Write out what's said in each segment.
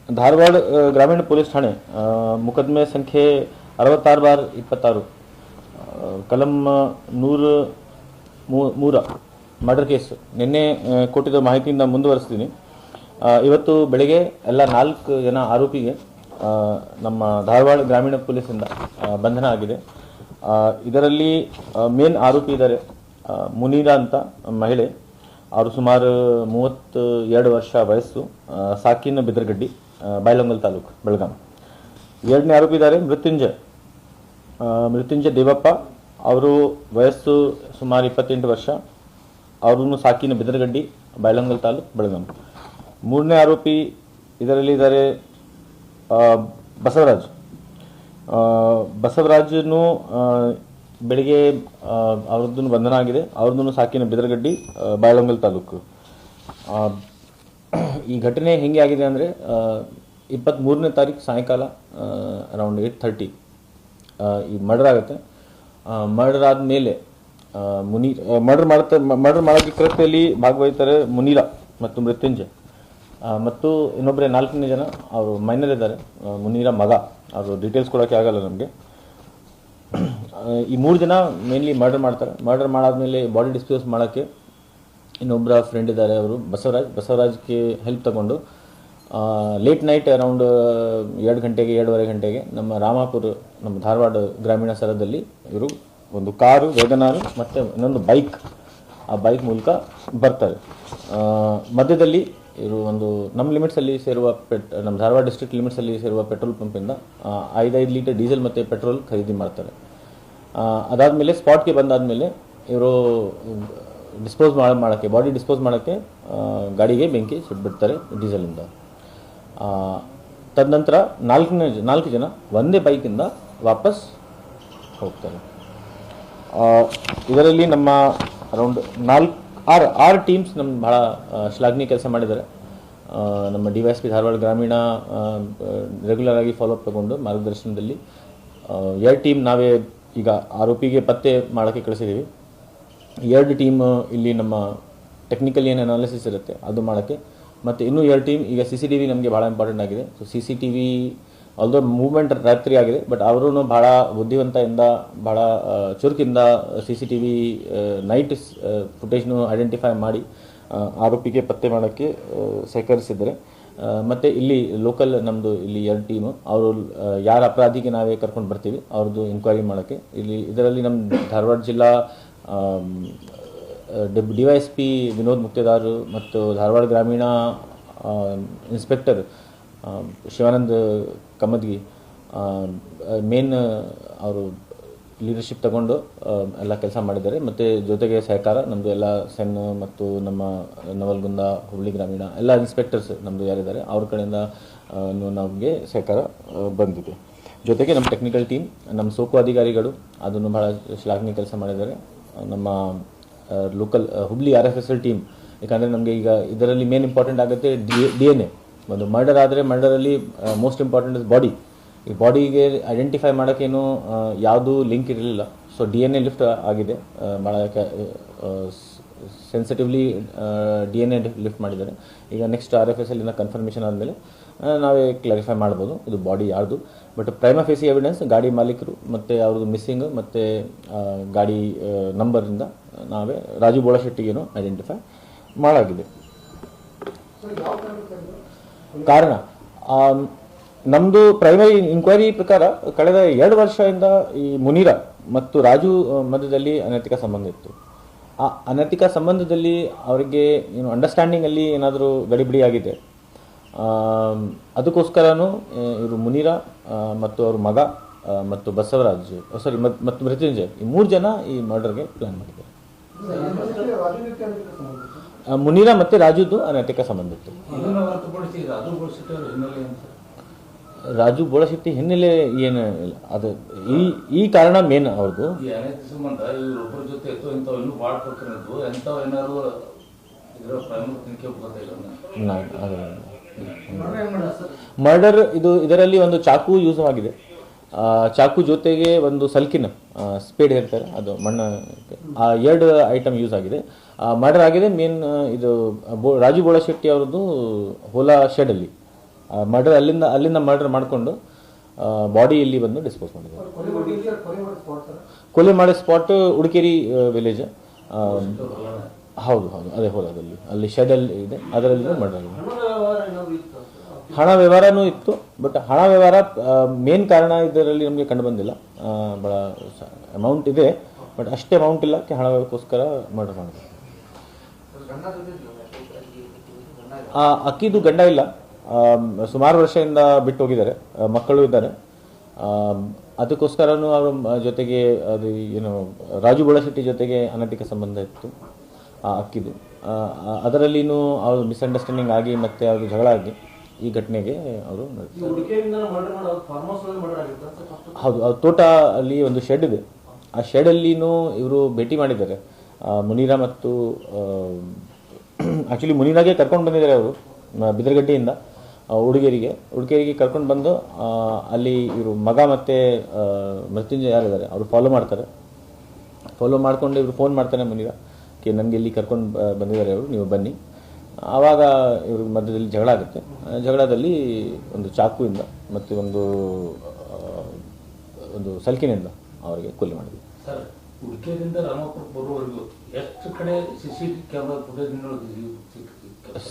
धारवाड़ ग्रामीण पुलिस ठाणे मुकदमे संख्ये 66/26 कलम 103 मर्डर केस निन्ने ಕೊಟ್ಟಿದ್ದ ಮಾಹಿತಿಯಿಂದ ಮುಂದುವರಿಸ್ತೀನಿ. ಇವತ್ತು ಬೆಳಗ್ಗೆ ಎಲ್ಲ 4 ಜನ ಆರೋಪಿಗೆ ನಮ್ಮ ಧಾರವಾಡ ಗ್ರಾಮೀಣ ಪೊಲೀಸಿಂದ ಬಂಧನ ಆಗಿದೆ. ಇದರಲ್ಲಿ ಮೇನ್ ಆರೋಪಿ ಇದ್ದಾರೆ ಮುನೀರಾ ಅಂತ ಮಹಿಳೆ. ಅವರು ಸುಮಾರು 32 ವರ್ಷ ವಯಸ್ಸು, ಸಾಕಿನ ಬಿದರಗಡ್ಡಿ, ಬಾಯಲಹೊಂಗಲ ತಾಲೂಕು, ಬೆಳಗಾಂ. ಎರಡನೇ ಆರೋಪಿ ಇದ್ದಾರೆ ಮೃತ್ಯುಂಜಯ ದೇವಪ್ಪ. ಅವರು ವಯಸ್ಸು ಸುಮಾರು 28 ವರ್ಷ, ಅವರು ಸಾಕಿನ ಬಿದರಗಡ್ಡಿ, ಬಾಯಲಹೊಂಗಲ ತಾಲೂಕು, ಬೆಳಗಾಂ. ಮೂರನೇ ಆರೋಪಿ ಇದರಲ್ಲಿ ಇದ್ದಾರೆ ಬಸವರಾಜನು. ಬೆಳಿಗ್ಗೆ ಅವ್ರದ್ದು ಬಂಧನ ಆಗಿದೆ. ಅವ್ರದ್ದು ಸಾಕಿನ ಬಿದರಗಡ್ಡಿ, ಬಾಯಲಹೊಂಗಲ ತಾಲೂಕು. ಈ ಘಟನೆ ಹೆಂಗೆ ಆಗಿದೆ ಅಂದರೆ 23ನೇ ತಾರೀಕು ಸಾಯಂಕಾಲ ಅರೌಂಡ್ 8:30 ಈ ಮರ್ಡರ್ ಆಗುತ್ತೆ. ಮರ್ಡರ್ ಆದಮೇಲೆ ಮರ್ಡರ್ ಮಾಡೋಕ್ಕೆ ಕೃತ್ಯದಲ್ಲಿ ಭಾಗವಹಿಸ್ತಾರೆ ಮುನೀರಾ ಮತ್ತು ಮೃತ್ಯುಂಜಯ ಮತ್ತು ಇನ್ನೊಬ್ಬರೇ 4ನೇ ಜನ. ಅವರು ಮೈನರ್ ಇದ್ದಾರೆ, ಮುನೀರಾ ಮಗ. ಅವರು ಡೀಟೇಲ್ಸ್ ಕೊಡೋಕ್ಕೆ ಆಗಲ್ಲ ನಮಗೆ. ಈ 3 ಜನ ಮೇನ್ಲಿ ಮರ್ಡರ್ ಮಾಡ್ತಾರೆ. ಮರ್ಡರ್ ಮಾಡಾದ್ಮೇಲೆ ಬಾಡಿ ಡಿಸ್ಪೋಸ್ ಮಾಡೋಕ್ಕೆ ಇನ್ನೊಬ್ಬರ ಫ್ರೆಂಡ್ ಇದ್ದಾರೆ, ಅವರು ಬಸವರಾಜ್ಗೆ ಹೆಲ್ಪ್ ತಗೊಂಡು ಲೇಟ್ ನೈಟ್ ಅರೌಂಡ್ 2:30 ಗಂಟೆಗೆ ನಮ್ಮ ರಾಮಾಪುರ, ನಮ್ಮ ಧಾರವಾಡ ಗ್ರಾಮೀಣ ಸ್ಥಳದಲ್ಲಿ ಇವರು ಒಂದು ಕಾರು, ವೇಗನಾರು ಮತ್ತು ಇನ್ನೊಂದು ಬೈಕ್, ಆ ಬೈಕ್ ಮೂಲಕ ಬರ್ತಾರೆ. ಮಧ್ಯದಲ್ಲಿ ಇವರು ಒಂದು ನಮ್ಮ ಲಿಮಿಟ್ಸಲ್ಲಿ ಸೇರುವ ನಮ್ಮ ಧಾರವಾಡ ಡಿಸ್ಟ್ರಿಕ್ಟ್ ಲಿಮಿಟ್ಸಲ್ಲಿ ಸೇರುವ ಪೆಟ್ರೋಲ್ ಪಂಪಿಂದ 5 ಲೀಟರ್ ಡೀಸೆಲ್ ಮತ್ತು ಪೆಟ್ರೋಲ್ ಖರೀದಿ ಮಾಡ್ತಾರೆ. ಅದಾದಮೇಲೆ ಸ್ಪಾಟ್ಗೆ ಬಂದಾದಮೇಲೆ ಇವರು ಬಾಡಿ ಡಿಸ್ಪೋಸ್ ಮಾಡೋಕ್ಕೆ ಗಾಡಿಗೆ ಬೆಂಕಿ ಸುಟ್ಬಿಡ್ತಾರೆ ಡೀಸೆಲಿಂದ. ತದನಂತರ 4 ಜನ ಒಂದೇ ಬೈಕಿಂದ ವಾಪಸ್ ಹೋಗ್ತಾರೆ. ಇದರಲ್ಲಿ ನಮ್ಮ ಅರೌಂಡ್ 6 ಟೀಮ್ಸ್ ನಮ್ಮ ಭಾಳ ಶ್ಲಾಘನೀಯ ಕೆಲಸ ಮಾಡಿದ್ದಾರೆ. ನಮ್ಮ DYSP ಧಾರವಾಡ ಗ್ರಾಮೀಣ ರೆಗ್ಯುಲರ್ ಆಗಿ ಫಾಲೋಅಪ್ ತಗೊಂಡು ಮಾರ್ಗದರ್ಶನದಲ್ಲಿ 2 ಟೀಮ್ ನಾವೇ ಈಗ ಆರೋಪಿಗೆ ಪತ್ತೆ ಮಾಡೋಕ್ಕೆ ಕಳಿಸಿದ್ದೀವಿ. 2 ಟೀಮ್ ಇಲ್ಲಿ ನಮ್ಮ ಟೆಕ್ನಿಕಲ್ ಏನು ಅನಾಲಿಸಿಸ್ ಇರುತ್ತೆ ಅದು ಮಾಡೋಕ್ಕೆ, ಮತ್ತು ಇನ್ನೂ 2 ಟೀಮ್ ಈಗ CCTV ನಮಗೆ ಭಾಳ ಇಂಪಾರ್ಟೆಂಟ್ ಆಗಿದೆ. ಸೊ CCTV ಆಲ್ದೋ ಮೂವ್ಮೆಂಟ್ ರಾತ್ರಿ ಆಗಿದೆ, ಬಟ್ ಅವರು ಭಾಳ ಬುದ್ಧಿವಂತದಿಂದ ಭಾಳ ಚುರುಕಿಂದ CCTV ನೈಟ್ ಫುಟೇಜ್ನು ಐಡೆಂಟಿಫೈ ಮಾಡಿ ಆರೋಪಿಗೆ ಪತ್ತೆ ಮಾಡೋಕ್ಕೆ ಸಹಕರಿಸಿದ್ದಾರೆ. ಮತ್ತು ಇಲ್ಲಿ ಲೋಕಲ್ ನಮ್ಮದು ಇಲ್ಲಿ 2 ಟೀಮು, ಅವರು ಯಾರ ಅಪರಾಧಿಗೆ ನಾವೇ ಕರ್ಕೊಂಡು ಬರ್ತೀವಿ ಅವ್ರದ್ದು ಇನ್ಕ್ವೈರಿ ಮಾಡೋಕ್ಕೆ. ಇದರಲ್ಲಿ ನಮ್ಮ ಧಾರವಾಡ ಜಿಲ್ಲಾ DYSP ವಿನೋದ್ ಮುಕ್ತೇದಾರ್ ಮತ್ತು ಧಾರವಾಡ ಗ್ರಾಮೀಣ ಇನ್ಸ್ಪೆಕ್ಟರ್ ಶಿವಾನಂದ್ ಕಮದ್ಗಿ ಮೇನ್ ಅವರು ಲೀಡರ್ಶಿಪ್ ತಗೊಂಡು ಎಲ್ಲ ಕೆಲಸ ಮಾಡಿದ್ದಾರೆ. ಮತ್ತು ಜೊತೆಗೆ ಸಹಕಾರ ನಮ್ಮದು ಎಲ್ಲ ಸೆನ್ ಮತ್ತು ನಮ್ಮ ನವಲ್ಗುಂದ, ಹುಬ್ಳಿ ಗ್ರಾಮೀಣ ಎಲ್ಲ ಇನ್ಸ್ಪೆಕ್ಟರ್ಸ್ ನಮ್ಮದು ಯಾರಿದ್ದಾರೆ ಅವ್ರ ಕಡೆಯಿಂದ ನಮಗೆ ಸಹಕಾರ ಬಂದಿದೆ. ಜೊತೆಗೆ ನಮ್ಮ ಟೆಕ್ನಿಕಲ್ ಟೀಮ್, ನಮ್ಮ ಸೋಕು ಅಧಿಕಾರಿಗಳು ಅದನ್ನು ಭಾಳ ಶ್ಲಾಘನೀಯ ಕೆಲಸ ಮಾಡಿದ್ದಾರೆ. ನಮ್ಮ ಲೋಕಲ್ ಹುಬ್ಳಿ RFSL ಟೀಮ್, ಯಾಕಂದರೆ ನಮಗೆ ಈಗ ಇದರಲ್ಲಿ ಮೇನ್ ಇಂಪಾರ್ಟೆಂಟ್ ಆಗುತ್ತೆ DNA. ಒಂದು ಮರ್ಡರ್ ಆದರೆ ಮರ್ಡರಲ್ಲಿ ಮೋಸ್ಟ್ ಇಂಪಾರ್ಟೆಂಟ್ ಇಸ್ ಬಾಡಿ. ಈ ಬಾಡಿಗೆ ಐಡೆಂಟಿಫೈ ಮಾಡೋಕ್ಕೇನು ಯಾವುದೂ ಲಿಂಕ್ ಇರಲಿಲ್ಲ. ಸೊ DNA ಲಿಫ್ಟ್ ಆಗಿದೆ, ಭಾಳ ಸೆನ್ಸಿಟಿವ್ಲಿ DNA ಲಿಫ್ಟ್ ಮಾಡಿದ್ದಾರೆ. ಈಗ ನೆಕ್ಸ್ಟ್ RFSLನ ಕನ್ಫರ್ಮೇಷನ್ ಆದಮೇಲೆ ನಾವೇ ಕ್ಲಾರಿಫೈ ಮಾಡ್ಬೋದು ಇದು ಬಾಡಿ ಯಾರ್ದು. ಬಟ್ ಪ್ರೈಮಾ ಫೇಸಿ ಎವಿಡೆನ್ಸ್ ಗಾಡಿ ಮಾಲೀಕರು ಮತ್ತು ಅವ್ರದ್ದು ಮಿಸ್ಸಿಂಗ್ ಮತ್ತು ಗಾಡಿ ನಂಬರಿಂದ ನಾವೇ ರಾಜು ಬೋಳಶೆಟ್ಟಿಗೇನು ಐಡೆಂಟಿಫೈ ಮಾಡಾಗಿದೆ. ಕಾರಣ ನಮ್ಮದು ಪ್ರೈಮರಿ ಇನ್ಕ್ವೈರಿ ಪ್ರಕಾರ ಕಳೆದ 2 ವರ್ಷದಿಂದ ಈ ಮುನೀರಾ ಮತ್ತು ರಾಜು ಮಧ್ಯದಲ್ಲಿ ಅನೈತಿಕ ಸಂಬಂಧ ಇತ್ತು. ಆ ಅನೈತಿಕ ಸಂಬಂಧದಲ್ಲಿ ಅವರಿಗೆ ಏನು ಅಂಡರ್ಸ್ಟ್ಯಾಂಡಿಂಗಲ್ಲಿ ಏನಾದರೂ ಗಡಿಬಿಡಿ ಆಗಿದೆ. ಅದಕ್ಕೋಸ್ಕರನೂ ಇವರು ಮುನೀರಾ ಮತ್ತು ಅವ್ರ ಮಗ ಮತ್ತು ಬಸವರಾಜ್ ಮತ್ತು ಮೃತ್ಯುಂಜಯ ಈ 3 ಜನ ಈ ಮರ್ಡರ್ಗೆ ಪ್ಲಾನ್ ಮಾಡಿದ್ದಾರೆ. ಮುನೀರಾ ಮತ್ತು ರಾಜುದು ಅನೈತಿಕ ಸಂಬಂಧ ಇತ್ತು. ರಾಜು ಬೋಳಶೆಟ್ಟಿ ಹಿನ್ನೆಲೆ ಏನು ಇಲ್ಲ, ಅದು ಈ ಕಾರಣ ಮೇನ್ ಅವ್ರದ್ದು. ಮರ್ಡರ್ ಇದರಲ್ಲಿ ಒಂದು ಚಾಕು ಯೂಸ್ ಆಗಿದೆ. ಚಾಕು ಜೊತೆಗೆ ಒಂದು ಸಲ್ಕಿನ ಸ್ಪೇಡ್ ಹೇಳ್ತಾರೆ, ಅದು ಮಣ್ಣು, ಆ 2 ಐಟಮ್ ಯೂಸ್ ಆಗಿದೆ. ಮರ್ಡರ್ ಆಗಿದೆ ಮೇನ್ ಇದು ರಾಜು ಬೋಳಶೆಟ್ಟಿ ಅವ್ರದ್ದು ಹೊಲ ಶೆಡಲ್ಲಿ ಮರ್ಡರ್, ಅಲ್ಲಿಂದ ಮರ್ಡರ್ ಮಾಡಿಕೊಂಡು ಬಾಡಿ ಇಲ್ಲಿ ಬಂದು ಡಿಸ್ಪೋಸ್ ಮಾಡಿದ್ದಾರೆ. ಕೊಲೆ ಮಾಡೋ ಸ್ಪಾಟ್ ಉಡುಕೇರಿ ವಿಲೇಜ್. ಹೌದು ಅದೇ ಹೊಲದಲ್ಲಿ, ಅಲ್ಲಿ ಶೆಡಲ್ಲಿ ಇದೆ, ಅದರಲ್ಲಿ ಮರ್ಡರ್ ಆಗಿದೆ. ಹಣ ವ್ಯವಹಾರನೂ ಇತ್ತು, ಬಟ್ ಹಣ ವ್ಯವಹಾರ ಮೇನ್ ಕಾರಣ ಇದರಲ್ಲಿ ನಮಗೆ ಕಂಡು ಬಂದಿಲ್ಲ. ಭಾಳ ಅಮೌಂಟ್ ಇದೆ, ಬಟ್ ಅಷ್ಟೇ ಅಮೌಂಟ್ ಇಲ್ಲ ಹಣ ವ್ಯವಹಾರಕ್ಕೋಸ್ಕರ ಮರ್ಡರ್ ಮಾಡಿದೆ. ಅಕ್ಕಿದು ಗಂಡ ಇಲ್ಲ, ಸುಮಾರು ವರ್ಷದಿಂದ ಬಿಟ್ಟು ಹೋಗಿದ್ದಾರೆ, ಮಕ್ಕಳು ಇದ್ದಾರೆ. ಅದಕ್ಕೋಸ್ಕರನೂ ಅವ್ರ ಜೊತೆಗೆ ಅದು ಏನು ರಾಜು ಬೋಳಶೆಟ್ಟಿ ಜೊತೆಗೆ ಅನೈತಿಕ ಸಂಬಂಧ ಇತ್ತು ಆ ಅಕ್ಕಿದು. ಅದರಲ್ಲಿನೂ ಅವರು ಮಿಸ್ಅಂಡರ್ಸ್ಟ್ಯಾಂಡಿಂಗ್ ಆಗಿ ಮತ್ತೆ ಅವರು ಜಗಳ ಆಗಿ ಈ ಘಟನೆಗೆ ಅವರು ಹೌದು, ಅವ್ರ ತೋಟ ಅಲ್ಲಿ ಒಂದು ಶೆಡ್ ಇದೆ, ಆ ಶೆಡಲ್ಲಿನೂ ಇವರು ಭೇಟಿ ಮಾಡಿದ್ದಾರೆ. ಮುನೀರಾ ಮತ್ತು ಆ್ಯಕ್ಚುಲಿ ಮುನೀರಾಗೆ ಕರ್ಕೊಂಡು ಬಂದಿದ್ದಾರೆ ಅವರು ಬಿದರಗಡ್ಡೆಯಿಂದ ಉಡುಗೇರಿಗೆ ಕರ್ಕೊಂಡು ಬಂದು ಅಲ್ಲಿ ಇವರು ಮಗ ಮತ್ತು ಮೃತ್ಯುಂಜಯ ಯಾರಿದ್ದಾರೆ ಅವರು ಫಾಲೋ ಮಾಡ್ಕೊಂಡು ಇವರು ಫೋನ್ ಮಾಡ್ತಾನೆ ಮುನೀರಾ ನನಗೆ ಇಲ್ಲಿ ಕರ್ಕೊಂಡು ಬಂದಿದ್ದಾರೆ ಅವರು, ನೀವು ಬನ್ನಿ. ಆವಾಗ ಇವ್ರ ಮಧ್ಯದಲ್ಲಿ ಜಗಳ ಆಗುತ್ತೆ. ಜಗಳದಲ್ಲಿ ಒಂದು ಚಾಕುವಿಂದ ಮತ್ತು ಒಂದು ಸಲ್ಕಿನಿಂದ ಅವರಿಗೆ ಕೊಲೆ ಮಾಡಿದ್ವಿ.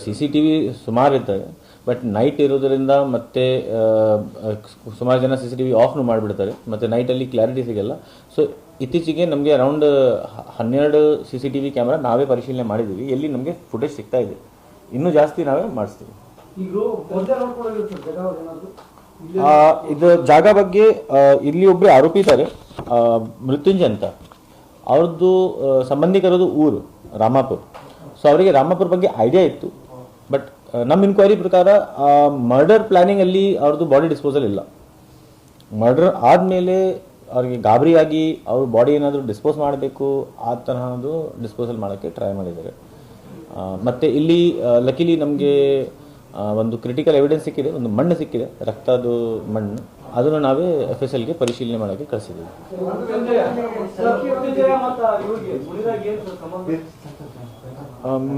CCTV ಸುಮಾರು ಇರ್ತವೆ, ಬಟ್ ನೈಟ್ ಇರೋದ್ರಿಂದ ಮತ್ತೆ ಸುಮಾರು ಜನ CCTV ಆಫ್ನು ಮಾಡಿಬಿಡ್ತಾರೆ, ಮತ್ತು ನೈಟಲ್ಲಿ ಕ್ಲಾರಿಟಿ ಸಿಗಲ್ಲ. ಸೊ ಇತ್ತೀಚೆಗೆ ನಮಗೆ ಅರೌಂಡ್ 12 CCTV ಕ್ಯಾಮ್ರಾ ನಾವೇ ಪರಿಶೀಲನೆ ಮಾಡಿದ್ದೀವಿ, ಎಲ್ಲಿ ನಮಗೆ ಫುಟೇಜ್ ಸಿಗ್ತಾ ಇದೆ. ಇನ್ನೂ ಜಾಸ್ತಿ ನಾವೇ ಮಾಡಿಸ್ತೀವಿ. ಇದು ಜಾಗ ಬಗ್ಗೆ ಇಲ್ಲಿ ಒಬ್ಬರು ಆರೋಪಿ ಇದ್ದಾರೆ, ಮೃತ್ಯುಂಜಯ ಅಂತ. ಅವ್ರದ್ದು ಸಂಬಂಧಿಕರದು ಊರು ರಾಮಾಪುರ್. ಸೊ ಅವರಿಗೆ ರಾಮಾಪುರ್ ಬಗ್ಗೆ ಐಡಿಯಾ ಇತ್ತು, ಬಟ್ ನಮ್ಮ ಇನ್ಕ್ವೈರಿ ಪ್ರಕಾರ ಮರ್ಡರ್ ಪ್ಲಾನಿಂಗಲ್ಲಿ ಅವ್ರದ್ದು ಬಾಡಿ ಡಿಸ್ಪೋಸಲ್ ಇಲ್ಲ. ಮರ್ಡರ್ ಆದಮೇಲೆ ಅವ್ರಿಗೆ ಗಾಬರಿಯಾಗಿ ಅವ್ರ ಬಾಡಿ ಏನಾದರೂ ಡಿಸ್ಪೋಸ್ ಮಾಡಬೇಕು ಆ ತರಹದ್ದು ಡಿಸ್ಪೋಸಲ್ ಮಾಡೋಕ್ಕೆ ಟ್ರೈ ಮಾಡಿದ್ದಾರೆ. ಮತ್ತು ಇಲ್ಲಿ ಲಕಿಲಿ ನಮಗೆ ಒಂದು ಕ್ರಿಟಿಕಲ್ ಎವಿಡೆನ್ಸ್ ಸಿಕ್ಕಿದೆ, ಒಂದು ಮಣ್ಣು ಸಿಕ್ಕಿದೆ, ರಕ್ತದ್ದು ಮಣ್ಣು. ಅದನ್ನು ನಾವೇ FSLಗೆ ಪರಿಶೀಲನೆ ಮಾಡೋಕ್ಕೆ ಕಳಿಸಿದ್ದೀವಿ.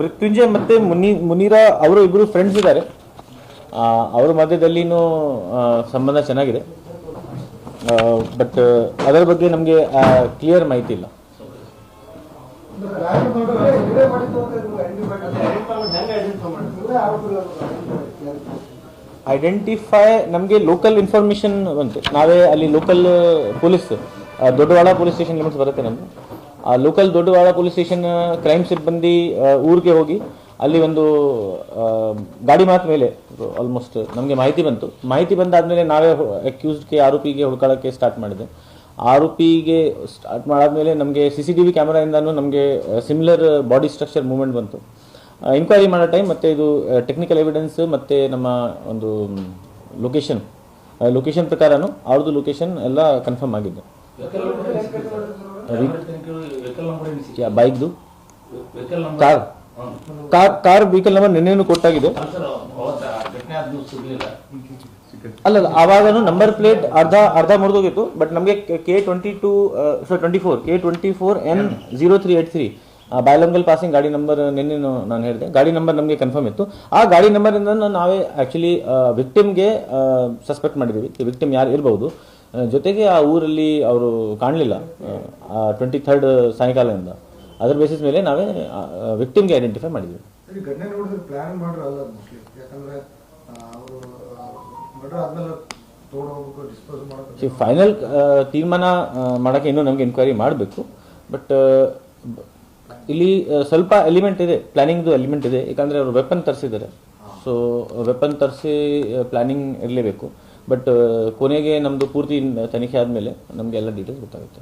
ಮೃತ್ಯುಂಜಯ ಮತ್ತು ಮುನೀರಾ ಅವರು ಇಬ್ಬರು ಫ್ರೆಂಡ್ಸ್ ಇದ್ದಾರೆ, ಅವರ ಮಧ್ಯದಲ್ಲಿನೂ ಸಂಬಂಧ ಚೆನ್ನಾಗಿದೆ, ಬಟ್ ಅದರ ಬಗ್ಗೆ ನಮಗೆ ಕ್ಲಿಯರ್ ಮಾಹಿತಿ ಇಲ್ಲ. ಐಡೆಂಟಿಫೈ ನಮಗೆ ಲೋಕಲ್ ಇನ್ಫಾರ್ಮೇಶನ್ ಬಂತು, ನಾವೇ ಅಲ್ಲಿ local police Doddawad police station limits ಬರುತ್ತೆ ನಮಗೆ, ಆ local Doddawad police station crime ಸಿಬ್ಬಂದಿ ಊರಿಗೆ ಹೋಗಿ ಅಲ್ಲಿ ಒಂದು ಗಾಡಿ ಮಾತು ಮೇಲೆ ಆಲ್ಮೋಸ್ಟ್ ನಮಗೆ ಮಾಹಿತಿ ಬಂದಾದ್ಮೇಲೆ ನಾವೇ ಅಕ್ಯೂಸ್ಡ್ಗೆ ಆರೋಪಿಗೆ ಹುಡುಕಾಡೋಕ್ಕೆ ಸ್ಟಾರ್ಟ್ ಮಾಡಿದೆ. ಆರೋಪಿಗೆ ಸ್ಟಾರ್ಟ್ ಮಾಡಾದ್ಮೇಲೆ ನಮಗೆ CCTV ಕ್ಯಾಮ್ರಾಯಿಂದನೂ ನಮಗೆ ಸಿಮಿಲರ್ ಬಾಡಿ ಸ್ಟ್ರಕ್ಚರ್ ಮೂವ್ಮೆಂಟ್ ಬಂತು. ಎಂಕ್ವೈರಿ ಮಾಡೋ ಟೈಮ್ ಮತ್ತು ಇದು ಟೆಕ್ನಿಕಲ್ ಎವಿಡೆನ್ಸ್ ಮತ್ತು ನಮ್ಮ ಒಂದು ಲೊಕೇಶನ್ ಪ್ರಕಾರನೂ ಅವ್ರದ್ದು ಲೊಕೇಶನ್ ಎಲ್ಲ ಕನ್ಫರ್ಮ್ ಆಗಿದೆ. ಬೈಕ್ದು ಕಾರ್ ವೆಹಿಕಲ್ ನಂಬರ್ ನಿನ್ನೆನೂ ಕೊಟ್ಟಾಗಿದೆ. ಅಲ್ಲ ಆವಾಗನು ನಂಬರ್ ಪ್ಲೇಟ್ ಅರ್ಧ ಮುರಿದೋಗಿತ್ತು, ಬಟ್ ನಮಗೆ K24N0383 ಬಾಯಲಂಗಲ್ ಪಾಸಿಂಗ್ ಗಾಡಿ ನಂಬರ್ ನಿನ್ನೆ ನಾನು ಹೇಳಿದೆ, ಗಾಡಿ ನಂಬರ್ ನಮಗೆ ಕನ್ಫರ್ಮ್ ಇತ್ತು. ಆ ಗಾಡಿ ನಂಬರಿಂದ ನಾವೇ ಆ್ಯಕ್ಚುಲಿ ವಿಕ್ಟಿಮ್ಗೆ ಸಸ್ಪೆಕ್ಟ್ ಮಾಡಿದ್ದೀವಿ, ವಿಕ್ಟಿಮ್ ಯಾರು ಇರ್ಬೋದು. ಜೊತೆಗೆ ಆ ಊರಲ್ಲಿ ಅವರು ಕಾಣಲಿಲ್ಲ 23rd ಸಾಯಂಕಾಲದಿಂದ, ಅದರ ಬೇಸಿಸ್ ಮೇಲೆ ನಾವೇ ವಿಕ್ಟಿಮ್ಗೆ ಐಡೆಂಟಿಫೈ ಮಾಡಿದ್ದೀವಿ. ಫೈನಲ್ ತೀರ್ಮಾನ ಮಾಡೋಕ್ಕೆ ಇನ್ನೂ ನಮಗೆ ಎನ್ಕ್ವೈರಿ ಮಾಡಬೇಕು, ಬಟ್ ಇಲ್ಲಿ ಸ್ವಲ್ಪ ಎಲಿಮೆಂಟ್ ಇದೆ, ಪ್ಲಾನಿಂಗ್ದು ಎಲಿಮೆಂಟ್ ಇದೆ. ಯಾಕಂದರೆ ಅವರು ವೆಪನ್ ತರಿಸಿದ್ದಾರೆ, ಸೊ ವೆಪನ್ ತರಿಸಿ ಪ್ಲಾನಿಂಗ್ ಇರಲೇಬೇಕು. ಬಟ್ ಕೊನೆಗೆ ನಮ್ಮದು ಪೂರ್ತಿ ತನಿಖೆ ಆದಮೇಲೆ ನಮಗೆ ಎಲ್ಲ ಡೀಟೇಲ್ಸ್ ಗೊತ್ತಾಗುತ್ತೆ.